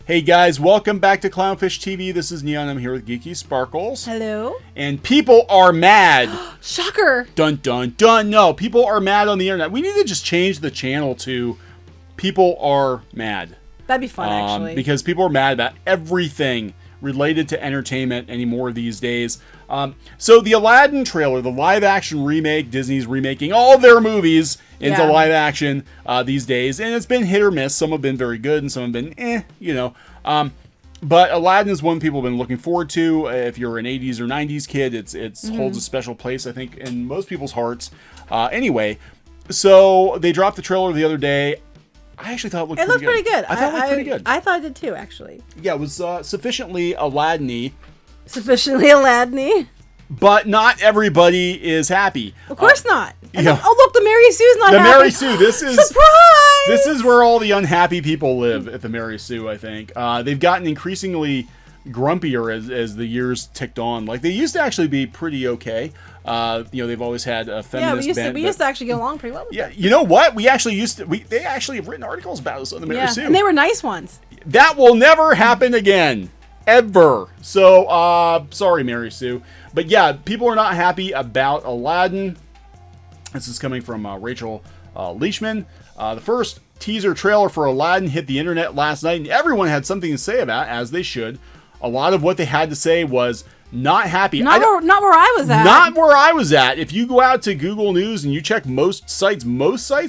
Hey guys, welcome back to Clownfish TV. This is Neon. I'm here with Geeky Sparkles. Hello. And people are mad. Shocker. Dun dun dun. No, people are mad on the internet. We need to just change the channel to people are mad. That'd be fun, actually. Because people are mad about everything related to entertainment anymore these days. So the Aladdin trailer, the live-action remake, Disney's remaking all their movies into live-action these days, and it's been hit or miss. Some have been very good, and some have been But Aladdin is one people have been looking forward to. If you're an 80s or 90s kid, it holds a special place, I think, in most people's hearts. Anyway, so they dropped the trailer the other day. I actually thought it looked pretty good. I thought it looked pretty good. I thought it did too, actually. Yeah, it was sufficiently Aladdin-y. Sufficiently Aladdin-y. But not everybody is happy. Of course not. Yeah. Oh, look, the Mary Sue's not happy. The Mary Sue. This is surprise. This is where all the unhappy people live at the Mary Sue, I think. They've gotten increasingly grumpier as the years ticked on. Like, they used to actually be pretty okay. They've always had a feminist bent. We used to actually get along pretty well with them. You know what? They actually have written articles about us on the Mary Sue. And they were nice ones. That will never happen again. Ever. So, sorry, Mary Sue. But yeah, people are not happy about Aladdin. This is coming from Rachel Leishman. The first teaser trailer for Aladdin hit the internet last night, and everyone had something to say about it, as they should. A lot of what they had to say was not happy. Not where I was at. Not where I was at. If you go out to Google News and you check most sites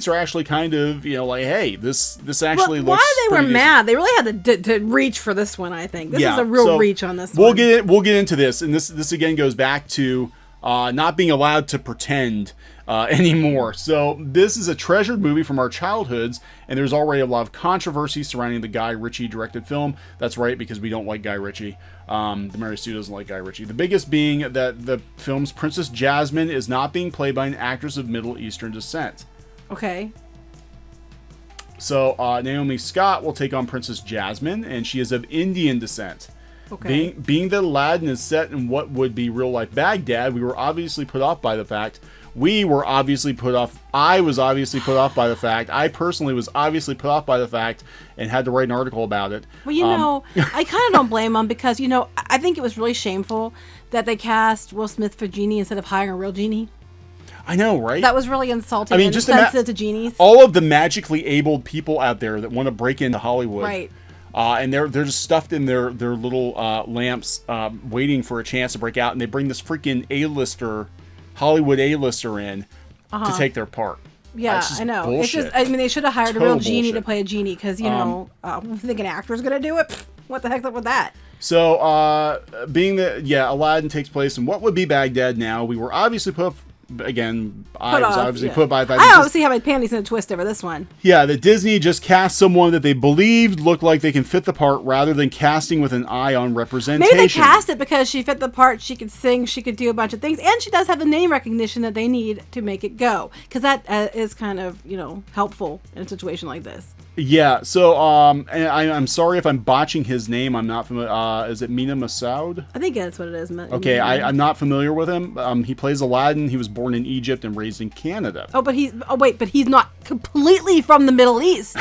are actually kind of, like, hey, this actually looks why they were decent. mad. They really had to reach for this one, I think. This is a real reach on this We'll one. We'll get into this, and this again goes back to not being allowed to pretend anymore. So this is a treasured movie from our childhoods, and there's already a lot of controversy surrounding the Guy Ritchie directed film. That's right, because we don't like Guy Ritchie. The Mary Sue doesn't like Guy Ritchie. The biggest being that the film's Princess Jasmine is not being played by an actress of Middle Eastern descent. Okay. So Naomi Scott will take on Princess Jasmine, and she is of Indian descent. Okay. Being that Aladdin is set in what would be real-life Baghdad, we were obviously put off by the fact. I was obviously put off by the fact. I personally was obviously put off by the fact and had to write an article about it. Well, I kind of don't blame them because, I think it was really shameful that they cast Will Smith for Genie instead of hiring a real genie. I know, right? That was really insulting and insensitive to genies. All of the magically abled people out there that want to break into Hollywood. Right. And they're just stuffed in their little lamps waiting for a chance to break out, and they bring this freaking Hollywood A-lister in to take their part. Yeah, I know. Bullshit. It's just, they should have hired a real genie to play a genie because, think an actor's going to do it? What the heck's up with that? So, being that, Aladdin takes place in what would be Baghdad now, we were obviously put by the fact I don't see how my panties in a twist over this one. Yeah, that Disney just cast someone that they believed looked like they can fit the part rather than casting with an eye on representation. Maybe they cast it because she fit the part, she could sing, she could do a bunch of things, and she does have the name recognition that they need to make it go. Because that is kind of, helpful in a situation like this. Yeah, so and I'm sorry if I'm botching his name. I'm not familiar. Is it Mina Massoud? I think that's what it is. Okay, I'm not familiar with him. He plays Aladdin. He was born in Egypt and raised in Canada. But he's not completely from the Middle East.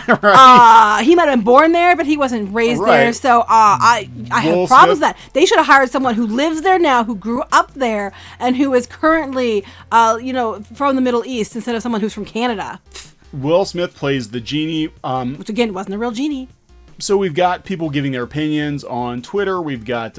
Right. He might have been born there, but he wasn't raised there. So I have problems with that. They should have hired someone who lives there now, who grew up there, and who is currently, from the Middle East instead of someone who's from Canada. Will Smith plays the genie. Which, again, wasn't a real genie. So we've got people giving their opinions on Twitter. We've got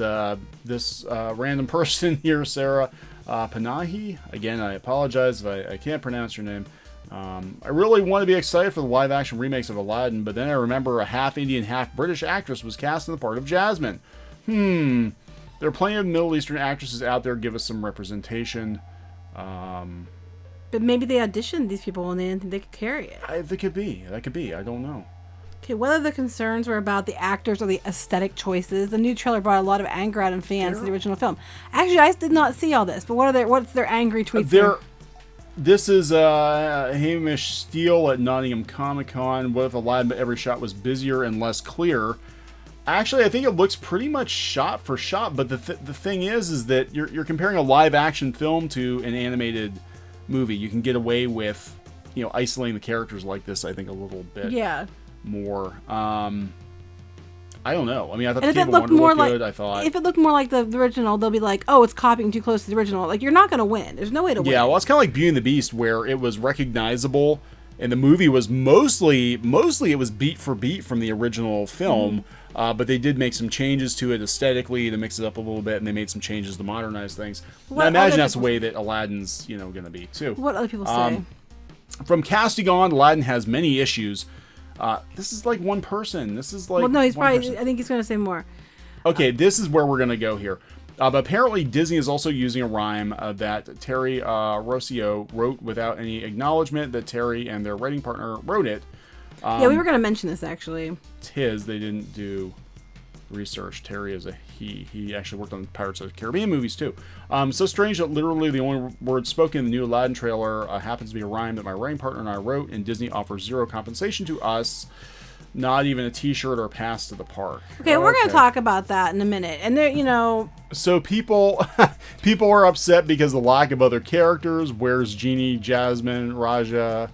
this random person here, Sarah Panahi. Again, I apologize if I can't pronounce your name. I really want to be excited for the live-action remakes of Aladdin, but then I remember a half-Indian, half-British actress was cast in the part of Jasmine. There are plenty of Middle Eastern actresses out there. Give us some representation. But maybe they auditioned these people and they didn't think they could carry it. That could be. I don't know. Okay, whether the concerns were about the actors or the aesthetic choices, the new trailer brought a lot of anger out in fans of the original film. Actually, I did not see all this, but what's their angry tweets? This is Hamish Steele at Nottingham Comic-Con. What if Aladdin, but every shot was busier and less clear? Actually, I think it looks pretty much shot for shot, but the thing is that you're comparing a live-action film to an animated movie. You can get away with, isolating the characters like this, I think, a little bit more. I don't know. I mean, I thought And the if it Cable looked Wonder more looked like, good. I thought if it looked more like the original, they'll be like, "Oh, it's copying too close to the original." Like, you're not gonna win. There's no way to win. yeah. Well, it's kind of like Beauty and the Beast, where it was recognizable, and the movie was mostly it was beat for beat from the original film. But they did make some changes to it aesthetically to mix it up a little bit, and they made some changes to modernize things. And I imagine that's the way that Aladdin's going to be too. What other people say? From casting on, Aladdin has many issues. This is like one person. This is like Well, no, he's one probably. person. I think he's gonna say more. Okay, this is where we're going to go here. But apparently Disney is also using a rhyme that Terry Rossio wrote without any acknowledgement that Terry and their writing partner wrote it. Yeah, we were gonna mention this actually. It's his. They didn't do research. Terry is a he. He actually worked on Pirates of the Caribbean movies too. So strange that literally the only word spoken in the new Aladdin trailer happens to be a rhyme that my writing partner and I wrote, and Disney offers zero compensation to us. Not even a T-shirt or a pass to the park. Okay, we're gonna talk about that in a minute. And there, So people are upset because of the lack of other characters. Where's Genie, Jasmine, Raja,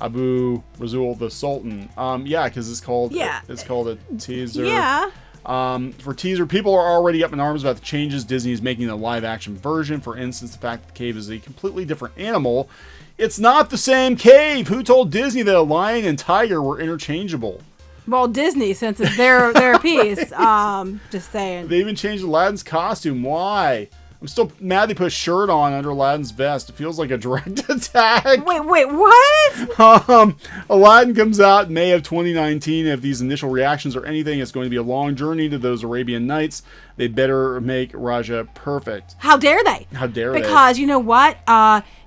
Abu, Razul, the Sultan? Yeah, because it's called a teaser. Yeah. For teaser, people are already up in arms about the changes Disney is making in the live-action version. For instance, the fact that the cave is a completely different animal. It's not the same cave. Who told Disney that a lion and tiger were interchangeable? Well, Disney, since it's their piece. Just saying. They even changed Aladdin's costume. Why? I'm still mad they put a shirt on under Aladdin's vest. It feels like a direct attack. Wait, what? Aladdin comes out in May of 2019. If these initial reactions are anything, it's going to be a long journey to those Arabian Nights. They better make Raja perfect. How dare they? How dare they? Because you know what?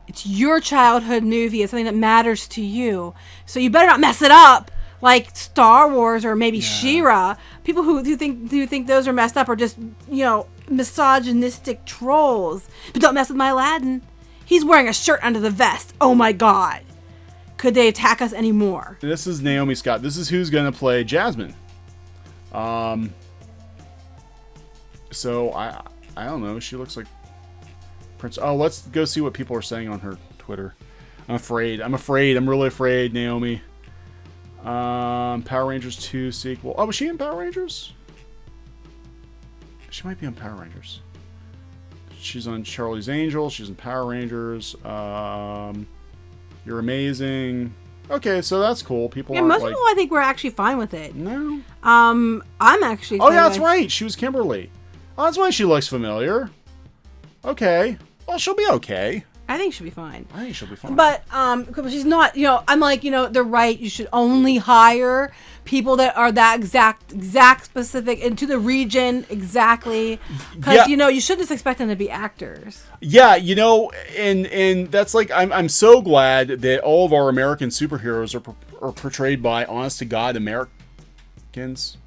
It's your childhood movie. It's something that matters to you. So you better not mess it up. Like Star Wars or maybe She-Ra. People who think those are messed up are just, misogynistic trolls. But don't mess with my Aladdin. He's wearing a shirt under the vest. Oh my God. Could they attack us anymore? This is Naomi Scott. This is who's going to play Jasmine. So I don't know. She looks like Prince. Oh, let's go see what people are saying on her Twitter. I'm afraid. I'm really afraid, Naomi. Power Rangers 2 sequel. Oh, was she in Power Rangers? She might be on Power Rangers. She's on Charlie's Angels. She's in Power Rangers. You're Amazing. Okay, so that's cool. People aren't most people, I think, were actually fine with it. No. I'm actually. Oh, yeah, that's right. She was Kimberly. Oh, that's why she looks familiar. Okay. Well, she'll be okay. I think she'll be fine. I think she'll be fine. But she's not, I'm like, they're right. You should only hire people that are that exact specific into the region exactly. Because, you should just expect them to be actors. Yeah, and that's like, I'm so glad that all of our American superheroes are portrayed by honest to God Americans.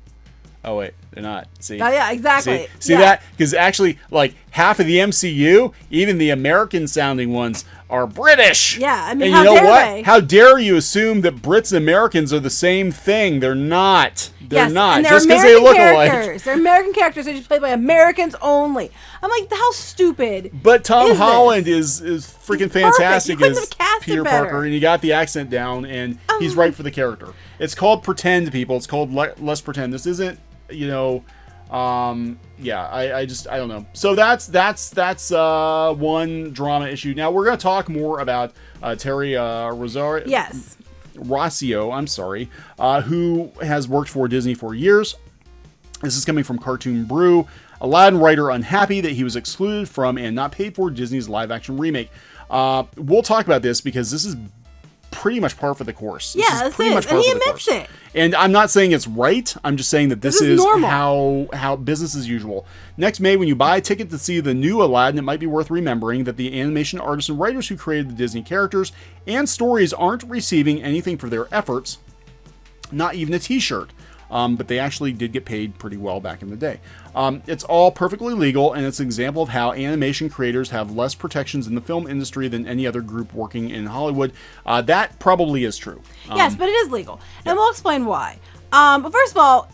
Oh, wait, they're not. See? Oh, yeah, exactly. See that? Because actually, like, half of the MCU, even the American-sounding ones, are British. Yeah, I mean, and how you know dare what? they? How dare you assume that Brits and Americans are the same thing? They're not. They're not. And they're just because they look alike. They're American characters. They're just played by Americans only. I'm like, how stupid. But Tom Holland this? is freaking fantastic as Peter better. Parker, and he got the accent down, and he's right for the character. It's called pretend, people. It's called Let's Pretend. This isn't, I don't know. So that's one drama issue. Now we're going to talk more about Terry Rossio. Yes. Rossio, I'm sorry, who has worked for Disney for years. This is coming from Cartoon Brew. Aladdin writer unhappy that he was excluded from and not paid for Disney's live-action remake. We'll talk about this because this is pretty much par for the course. Yeah, that's it. And he admits it. And I'm not saying it's right. I'm just saying that this is normal. how business as usual. Next May, when you buy a ticket to see the new Aladdin, it might be worth remembering that the animation artists and writers who created the Disney characters and stories aren't receiving anything for their efforts. Not even a t-shirt. But they actually did get paid pretty well back in the day. It's all perfectly legal, and it's an example of how animation creators have less protections in the film industry than any other group working in Hollywood. That probably is true. Yes, but it is legal. And we'll explain why. But first of all,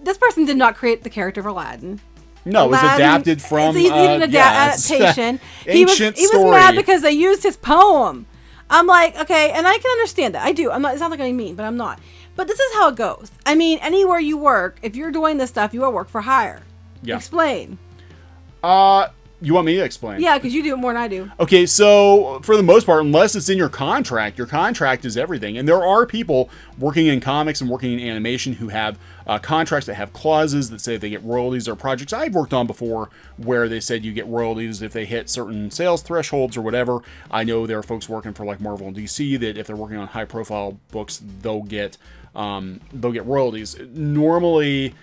this person did not create the character of Aladdin. No, it was adapted from adaptation. He was mad because they used his poem. I'm like, okay, and I can understand that. I do. I'm not. It sounds like I'm mean, but I'm not. But this is how it goes. I mean, anywhere you work, if you're doing this stuff, you are work for hire. Yeah. Explain. You want me to explain? Yeah, because you do it more than I do. Okay, so for the most part, unless it's in your contract is everything. And there are people working in comics and working in animation who have contracts that have clauses that say they get royalties, or projects I've worked on before where they said you get royalties if they hit certain sales thresholds or whatever. I know there are folks working for like Marvel and DC that if they're working on high-profile books, they'll get royalties. Normally,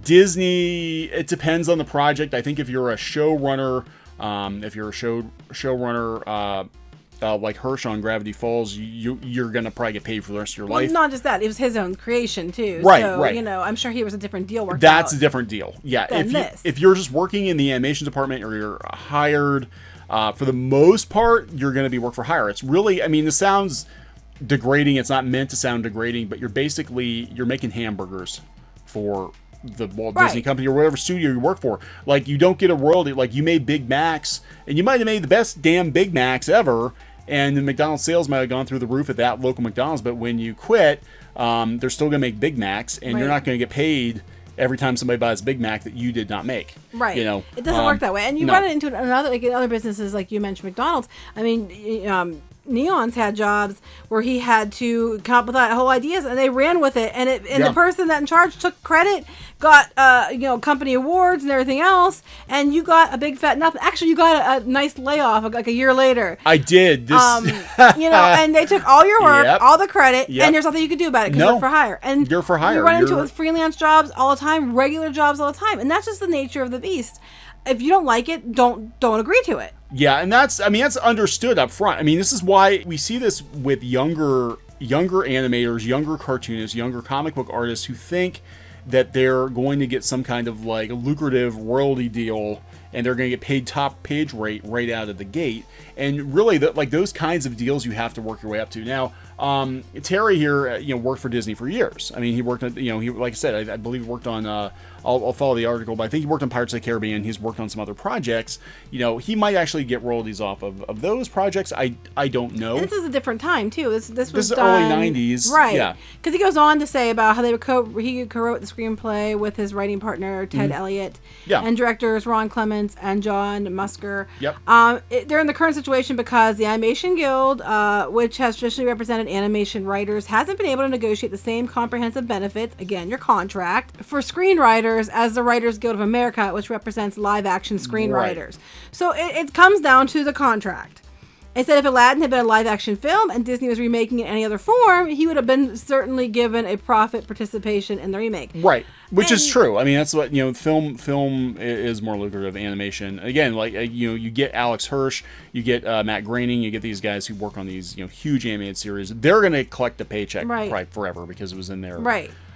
Disney, it depends on the project. I think if you're a showrunner, like Hirsch on Gravity Falls, you're gonna probably get paid for the rest of your life. Not just that; it was his own creation too. Right, so, right. You know, I'm sure he was a different deal worked That's out a different deal. Yeah. Than If you're just working in the animation department or you're hired, for the most part, you're gonna be work for hire. It's really, I mean, this sounds degrading. It's not meant to sound degrading, but you're making hamburgers for the Walt Disney Company or whatever studio you work for. Like, you don't get a royalty. Like, you made Big Macs, and you might have made the best damn Big Macs ever, and the McDonald's sales might have gone through the roof at that local McDonald's, but when you quit, they're still going to make Big Macs, and you're not going to get paid every time somebody buys Big Mac that you did not make. Right. You know, it doesn't work that way. And you run it into another, like in other businesses, like you mentioned McDonald's. I mean, Neon's had jobs where he had to come up with whole ideas, and they ran with it. And the person that in charge took credit, got company awards and everything else, and you got a big fat nothing. Actually, you got a nice layoff like a year later. I did. And they took all your work, all the credit, and there's nothing you could do about it because you're for hire. And you're for hire. You run into it with freelance jobs all the time, regular jobs all the time, and that's just the nature of the beast. If you don't like it, don't agree to it. Yeah, and that's understood up front. I mean, this is why we see this with younger animators, younger cartoonists, younger comic book artists who think that they're going to get some kind of like lucrative royalty deal and they're going to get paid top page rate right out of the gate. And really, those kinds of deals you have to work your way up to. Now, Terry here, worked for Disney for years. I mean, he worked on, he, like I said, I believe he worked on, I'll follow the article, but I think he worked on Pirates of the Caribbean. He's worked on some other projects. He might actually get royalties off of those projects. I don't know. And this is a different time too. This was done, early 90s, right? Yeah. Because he goes on to say about how he co-wrote the screenplay with his writing partner Ted Elliott, and directors Ron Clements and John Musker. Yep. They're in the current situation because the Animation Guild, which has traditionally represented animation writers, hasn't been able to negotiate the same comprehensive benefits, again, your contract, for screenwriters as the Writers Guild of America, which represents live action screenwriters. Right. So it comes down to the contract. It said if Aladdin had been a live action film and Disney was remaking it in any other form, he would have been certainly given a profit participation in the remake. Right. Which is true. I mean, that's what, film is more lucrative. Animation, again, like, you get Alex Hirsch, you get Matt Groening, you get these guys who work on these, huge animated series. They're going to collect a paycheck probably forever because it was in their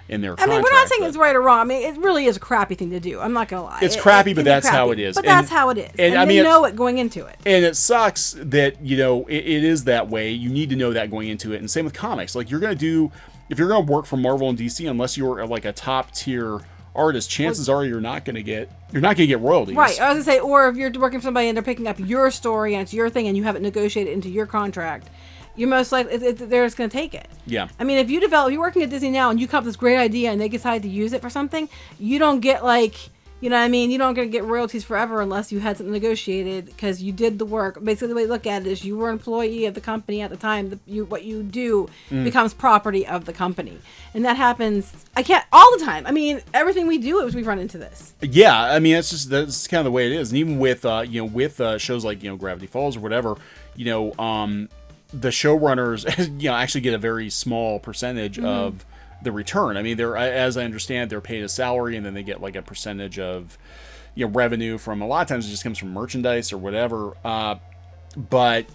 in their contract. I mean, we're not saying it's right or wrong. I mean, it really is a crappy thing to do. I'm not going to lie. It's crappy, but that's how it is. But that's how it is. And I mean, know it going into it. And it sucks that, it is that way. You need to know that going into it. And same with comics. Like, if you're going to work for Marvel and DC, unless you're like a top tier artist, chances are you're not going to get royalties. Right. I was going to say, or if you're working for somebody and they're picking up your story and it's your thing and you have it negotiated into your contract, you're most likely they're just going to take it. Yeah. I mean, if you're working at Disney now and you come up with this great idea and they decide to use it for something, you don't get you don't get royalties forever unless you had something negotiated because you did the work. Basically, the way you look at it is you were an employee of the company at the time. What you do becomes property of the company, and that happens. All the time. I mean, everything we do we run into this. Yeah, I mean, that's kind of the way it is, and even with shows like Gravity Falls or whatever, the showrunners, actually get a very small percentage of the return. I mean, as I understand, they're paid a salary, and then they get like a percentage of, revenue from. A lot of times it just comes from merchandise or whatever. But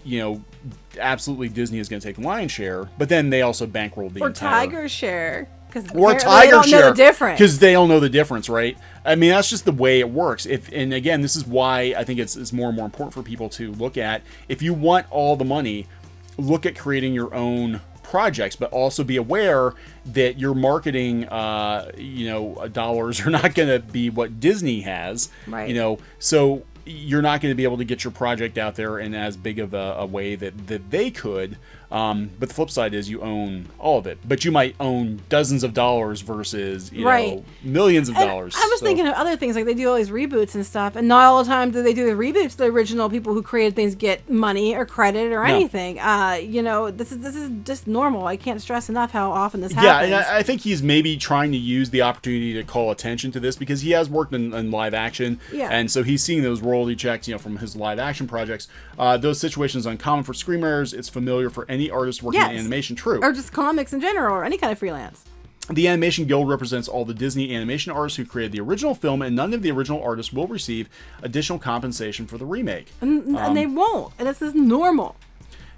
absolutely, Disney is going to take lion's share. But then they also bankroll the entire Tiger's share. Or Tiger share, because they don't know the difference, right? I mean, that's just the way it works. And again, this is why I think it's more and more important for people to look at. If you want all the money, look at creating your own projects, but also be aware that your marketing, dollars are not going to be what Disney has, right? So you're not going to be able to get your project out there in as big of a way that they could, But the flip side is you own all of it. But you might own dozens of dollars versus, you know, millions of dollars. I was thinking of other things, like they do all these reboots and stuff, and not all the time do they do the reboots, the original people who created things get money or credit or anything. You know, this is just normal. I can't stress enough how often this happens. Yeah, and I think he's maybe trying to use the opportunity to call attention to this because he has worked in live action. Yeah. And so he's seeing those royalty checks, you know, from his live action projects. Those situations are uncommon for screenwriters. It's familiar for any artist working in animation. True. Or just comics in general, or any kind of freelance. The Animation Guild represents all the Disney animation artists who created the original film, and none of the original artists will receive additional compensation for the remake. And they won't. And this is normal.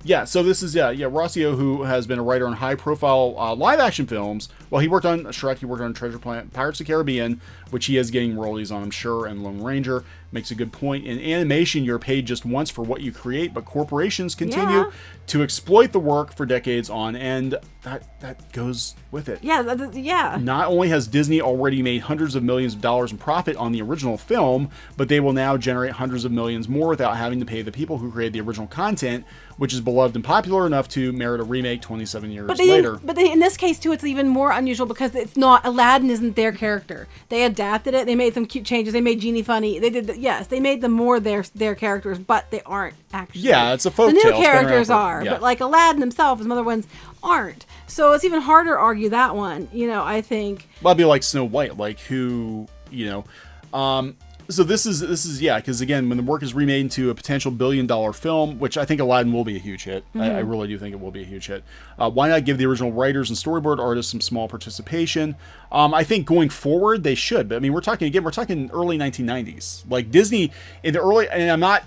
Yeah, so this is, Rossio, who has been a writer on high-profile live-action films. Well, he worked on Shrek, he worked on Treasure Planet, Pirates of the Caribbean, which he is getting royalties on, I'm sure, and Lone Ranger. Makes a good point. In animation, you're paid just once for what you create, but corporations continue to exploit the work for decades on end. That goes with it. Yeah. Not only has Disney already made hundreds of millions of dollars in profit on the original film, but they will now generate hundreds of millions more without having to pay the people who created the original content, which is beloved and popular enough to merit a remake 27 years later. But in this case, too, it's even more unusual because it's not, Aladdin isn't their character. They adapted it. They made some cute changes. They made Genie funny. They did, yes, they made them more their characters, but they aren't actually. Yeah, it's a folk tale. The new characters are, but like Aladdin himself, his other ones aren't. So it's even harder to argue that one, you know, I think. Well, it'd be like Snow White, like who, you know, so this is because again, when the work is remade into a potential $1 billion film, which I think Aladdin will be a huge hit, I really do think it will be a huge hit. Why not give the original writers and storyboard artists some small participation? I think going forward they should, but I mean we're talking early 1990s, like Disney in the early, and I'm not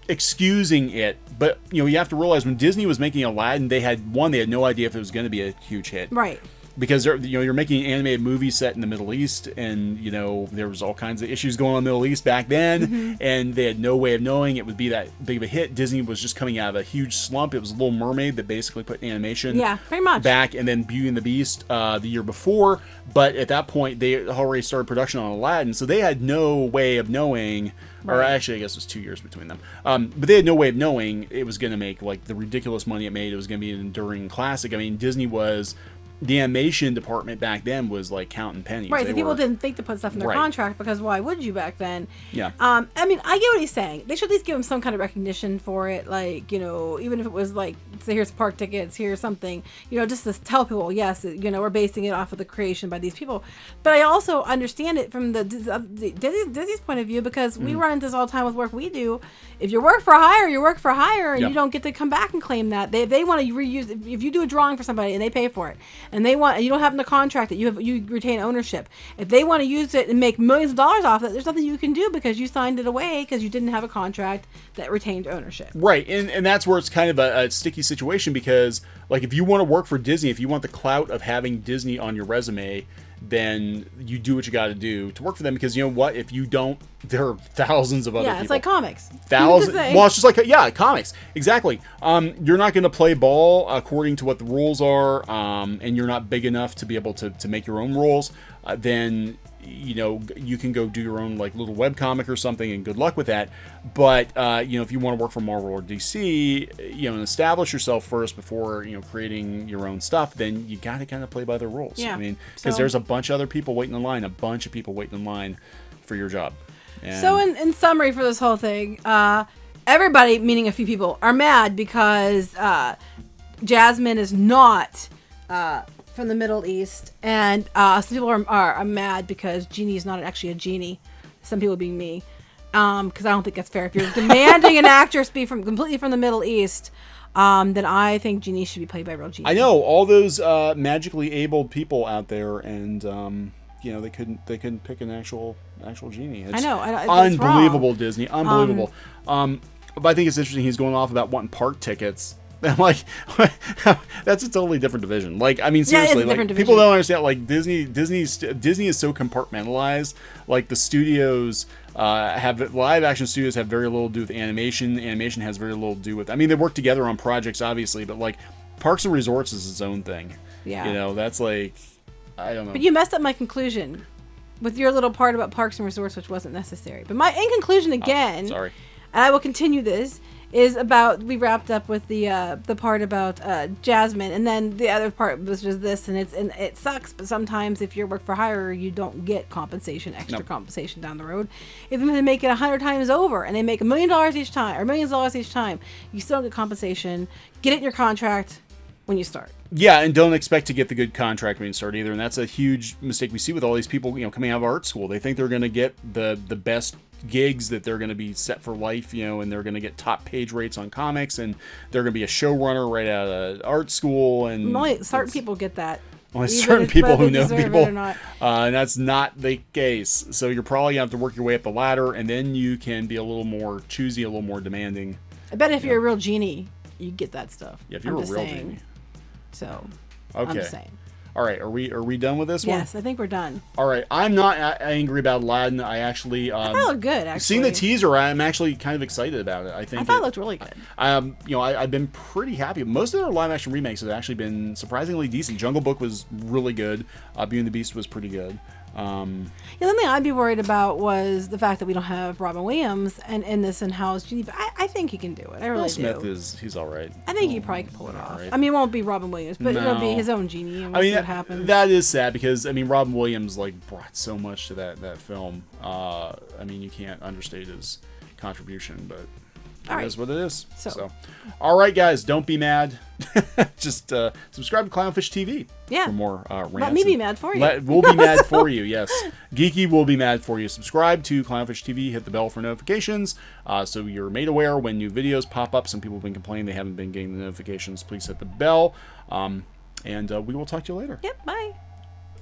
excusing it, but you know you have to realize when Disney was making Aladdin, they had no idea if it was going to be a huge hit, right? Because you're making an animated movie set in the Middle East, and you know there was all kinds of issues going on in the Middle East back then, and they had no way of knowing it would be that big of a hit. Disney was just coming out of a huge slump. It was Little Mermaid that basically put animation pretty much back, and then Beauty and the Beast the year before. But at that point, they already started production on Aladdin, so they had no way of knowing. Or actually, I guess it was 2 years between them. But they had no way of knowing it was going to make like the ridiculous money it made. It was going to be an enduring classic. I mean, Disney was. The animation department back then was like counting pennies. Right, so people didn't think to put stuff in their contract because why would you back then? Yeah. I mean, I get what he's saying. They should at least give him some kind of recognition for it. Like, you know, even if it was like, say, here's park tickets, here's something, you know, just to tell people, yes, you know, we're basing it off of the creation by these people. But I also understand it from the Disney's point of view because we run into this all the time with work we do. If you work for hire, you work for hire, and you don't get to come back and claim that. They want to reuse, if you do a drawing for somebody and they pay for it, and you don't have in the contract that you retain ownership. If they want to use it and make millions of dollars off it, there's nothing you can do because you signed it away because you didn't have a contract that retained ownership. Right, and that's where it's kind of a sticky situation because, like, if you want to work for Disney, if you want the clout of having Disney on your resume, then you do what you got to do to work for them because you know what? If you don't, there are thousands of other people. Yeah, it's like comics. Thousands. Well, it's just like comics. Exactly. You're not going to play ball according to what the rules are, and you're not big enough to be able to make your own rules. Then you know you can go do your own like little webcomic or something, and good luck with that. But you know if you want to work for Marvel or DC, you know, and establish yourself first before you know creating your own stuff, then you got to kind of play by the rules. Yeah. I mean, because there's a bunch of other people waiting in line, for your job. And so in summary for this whole thing, everybody, meaning a few people, are mad because Jasmine is not from the Middle East, and some people are mad because Genie is not actually a genie. Some people being me, because I don't think that's fair. If you're demanding an actress be completely from the Middle East, then I think Genie should be played by real genie. I know all those magically abled people out there, and you know they couldn't pick an actual genie. It's I know. Unbelievable, Disney. Unbelievable. But I think it's interesting. He's going off about wanting park tickets. I'm like, that's a totally different division. Like, I mean, seriously, like people don't understand. Like Disney is so compartmentalized. Like the studios live action studios have very little to do with animation. Animation has very little to do with. I mean, they work together on projects, obviously, but like Parks and Resorts is its own thing. Yeah, you know, that's like, I don't know. But you messed up my conclusion with your little part about Parks and Resorts, which wasn't necessary. But in conclusion, again, sorry. and I will continue this, is about, we wrapped up with the part about Jasmine, and then the other part was just this, and it sucks, but sometimes if you're work for hire, you don't get compensation, extra compensation down the road. Even if they make it 100 times over, and they make $1 million each time, or $millions each time, you still get compensation. Get it in your contract when you start. Yeah, and don't expect to get the good contract when you start either, and that's a huge mistake we see with all these people, coming out of art school. They think they're going to get the best gigs, that they're going to be set for life, and they're going to get top page rates on comics, and they're going to be a showrunner right out of art school. And only certain people get that. Only certain people who know people, and that's not the case. So you're probably going to have to work your way up the ladder, and then you can be a little more choosy, a little more demanding. I bet if you're a real genie, you get that stuff. Yeah, if you're a real genie. So, okay. I'm just saying. All right, are we done with this one? Yes, I think we're done. All right, I'm not angry about Aladdin. I actually I thought it looked good. Actually, seeing the teaser, I'm actually kind of excited about it. I thought it looked really good. I've been pretty happy. Most of their live action remakes have actually been surprisingly decent. Jungle Book was really good. Beauty and the Beast was pretty good. The only thing I'd be worried about was the fact that we don't have Robin Williams in this in-house genie, but I think he can do it. I really do. Will Smith he's all right. I think he probably can pull it off. Right. I mean, it won't be Robin Williams, but it'll be his own genie, and we'll see what happens. That is sad because Robin Williams brought so much to that film. You can't understate his contribution, but it is what it is. So, all right, guys, don't be mad. Just subscribe to Clownfish TV for more rants. Let me be mad for you. We'll be mad for you, yes. Geeky will be mad for you. Subscribe to Clownfish TV. Hit the bell for notifications so you're made aware when new videos pop up. Some people have been complaining they haven't been getting the notifications. Please hit the bell. And we will talk to you later. Yep, bye.